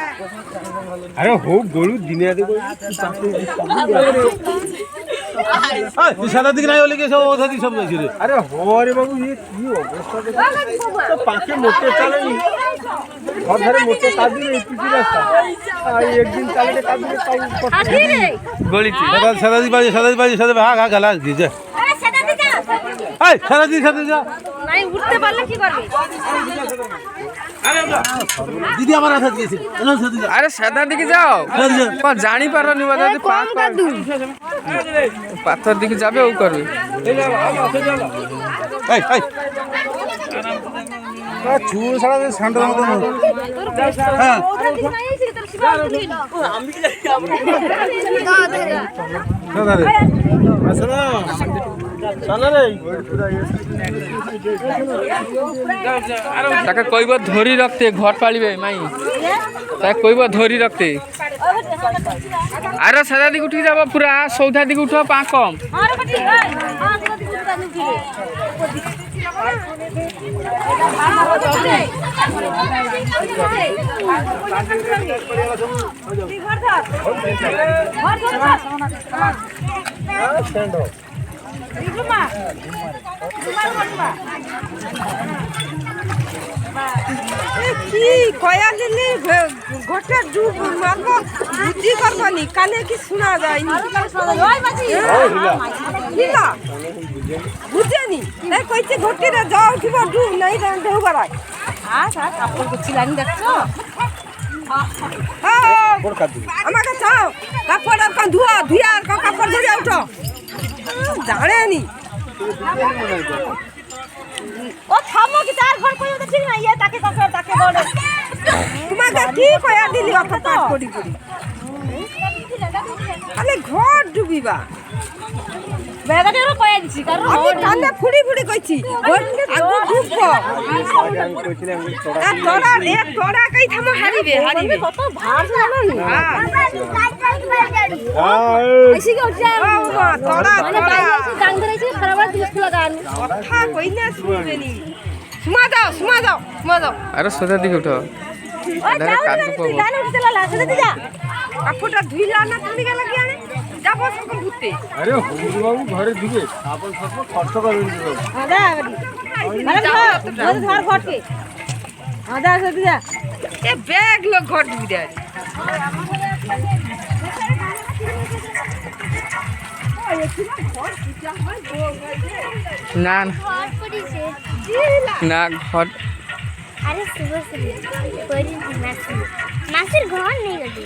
अरे हो गोलू दिने सादा दिख नहीं होली के सब ओधा दी सब जाई रे। अरे हो रे बाबू ये की अवस्था देखो तो पाके मोटे चले नहीं और घरे मोटे कादी नहीं पिटी रास्ता एक दिन चले कादी रे गोली थी सादा दी बाजी सादा भाग भाग गला दी जा। अरे सादा दी जा ए सादा दी जा नहीं उठते পারলে কি করবে दीदी हमारा साथ कैसे अरे सादा दिखे जाओ पर जानी पारनी बता दे কম কাদু पाथर दिखे जाबे ও করবে ए ए चूर साला सांडर मत हां ওধা দিছ নাই এসে তোর শিবা দিল আমি কি যাই दादा रे আসলে চলে রে ताके कोई बार धोरी रखते घर पालिबे माई ताके कोई बार धोरी रखते अरे सादा दिख उठी जाबो पूरा सौदा दिख उठो पा कम अरे बटी हां सादा दी उठा नु फिरे কি কয়া দিলি ঘটে ডুব মারব বুদ্ধি করবনি কানে কি শোনা যায়নি ওই বাজি হিলা বুঝেনি এই কইছে ঘটিরে যাও উঠিব ডুব নাই ঢেউ বাড়ায় হ্যাঁ স্যার কাপড় কুচিলানি দেখছো আমাকে চাও কাপড় আর কান ধোয়া ধুয়া আর কাপড় ধরে উঠো জানেনি ও থামো কি তার ঘর কই ওটা ঠিক না ইয়া তাকে দৌড়ে তোমাকে কি কয়া দিলি অত পাট করি করি আরে ঘর ডুবিবা বেগাতে ওরা কই দিছি কারণ আমি কানে ফুড়ি ফুড়ি কইছি আগু ডুববো আর তোরা কই থামো হারিবে কত ভার জানো না এসে কি উঠছে তোরা মানে বাইরে এসে গান ধরেছে খারাপ দিস লাগান কথা কই না শুনবেনি সুমা যাও अरे सादा दिख उठो ওই দাদা যাও কাটু পাবো গান উঠতে লাগা সাথে দি যা কাপড়টা ধুইলা না তুমি গেল কি আনে যাবো সকাল ঘুরতে अरे हो बाबू घरे दिखे आपन सब खर्च कर আদা মানে ধর ঘটকে আদা সাথে যা এ ব্যাগ লোক ঘর ডুবি দেয় না ঘর পড়িছে না ঘর আরে শুভ শুভ করি মাসি মাসির ঘর নেই গদি